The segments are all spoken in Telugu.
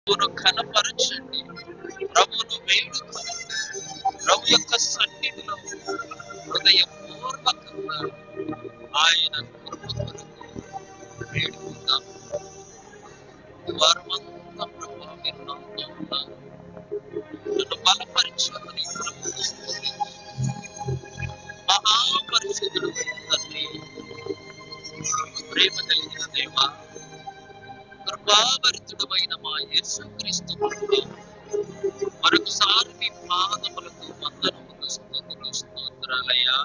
ప్రభువును ఘనపరచండి, ప్రభువును వేడుకొని ప్రభు యొక్క సన్నిధిలో హృదయపూర్వకంగా ఆయన కృప కొరకు వేడుకుందాం. ఈ వారమంతా ప్రభు మీరు నాతో ఉన్నారు, నన్ను బలపరిచామని ప్రభువును స్తుతించి మహాపరిశుద్ధుడు తండ్రి, ప్రేమ కలిగిన దేవ, కృపాభరితుడమైన మా యేసుక్రీస్తు ప్రభువా, మరొకసారి మీ పాదములకు వందనములు స్తుతులు స్తోత్రాలయ్యా.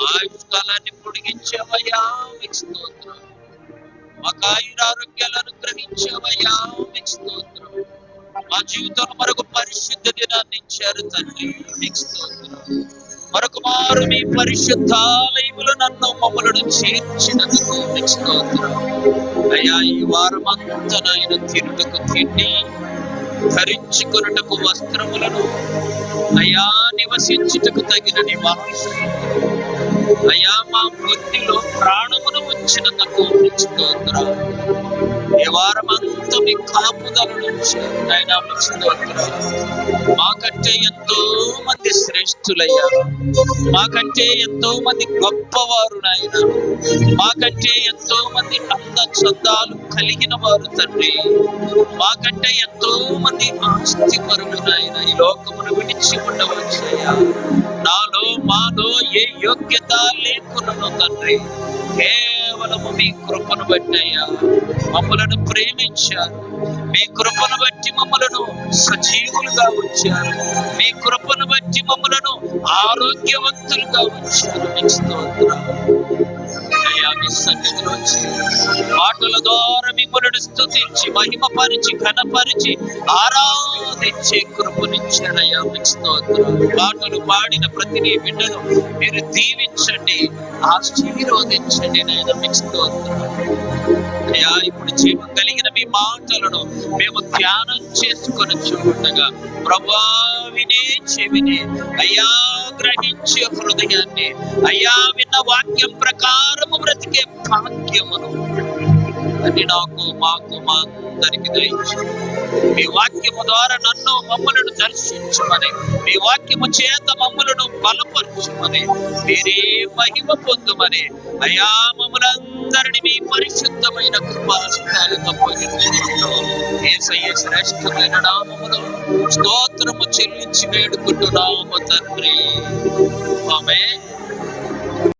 ఆయుష్కాలాన్ని పొడిగించావయ్యా, మీకు స్తోత్రం. మాకు ఆయురారోగ్యాలు అనుగ్రహించావయ్యా, మీకు స్తోత్రం. మా జీవితంలో మరొక పరిశుద్ధ దినాన్ని ఇచ్చారు తండ్రి, మీకు స్తోత్రం. మరొక మారు మీ పరిశుద్ధాలయములు నన్ను మమ్మలను చేర్చినందుకు మీకు స్తోత్రం. అయ్యా, ఈ వారమంతా నాయన తిరుటకు తిండి, ధరించుకొనుటకు వస్త్రములను, అయ్యా నివసించుటకు తగిన నివాసం, అయ్యా మా బుద్ధిలో ప్రాణమును ఉంచినందుకు మీకు స్తోత్రం. ఈ వారమంతా మీ కాపుదల నుంచి ఆయన మీకు స్తోత్రం. మాకంటే ఎంతో మంది శ్రేష్ఠులయ్యా, మాకంటే ఎంతో మంది గొప్పవారు నాయన, మాకంటే ఎంతో మంది అంద చందాలు కలిగిన వారు తండ్రి, మాకంటే ఎంతో మంది ఆస్తి పరులు నాయన ఈ లోకమును విడిచి ఉండవచ్చయ్యా. నాలో మాలో ఏ యోగ్యత లేకున్నాను తండ్రి, కేవలము మీ కృపను బట్టి అయ్యా మమ్మలను ప్రేమించారు, మీ కృపను బట్టి మమ్మలను సజీవులుగా ఉంచారు, మీ కృపను బట్టి మమ్మలను ఆరోగ్యవంతులుగా ఉంచారు. మీకు స్తోత్రం అయ్యా. మీ సన్నిధిలోంచి మాటల ద్వారా మిమ్మల్ని స్తుతించి మహిమపరిచి ఘనపరిచి ఆరాధించే కృపనిచ్చారయ్యా. మీకు స్తోత్రం. పాటలు పాడిన ప్రతి నీ బిడ్డను మీరు దీవించండి, ఆశీర్వదించండి నాయన. మీకు స్తోత్రం అయ్యా. ఇప్పుడు జీవం కలిగిన మీ మాటలను మేము ధ్యానం చేసుకొని చూడగా ప్రభువా, వినే చెవిని అయ్యా, గ్రహించే హృదయాన్ని అయ్యా, విన్న వాక్యం ప్రకారము బ్రతికే భాగ్యమును అని నాకు మాకు మా అందరికి దయచు. మీ వాక్యము ద్వారా నన్ను మమ్మలను దర్శించమని, మీ వాక్యము చేత మమ్మలను బలపరచుమని, మీరే మహిమ పొందుమని అయ్యా మమ్మలందరినీ మీ పరిశుద్ధమైన కృపాస్థాలకు అప్పగించుకుంటూ యేసయ్య శ్రేష్టమైన నామములో స్తోత్రము చెల్లించి వేడుకుంటున్నాము తండ్రి. ఆమేన్.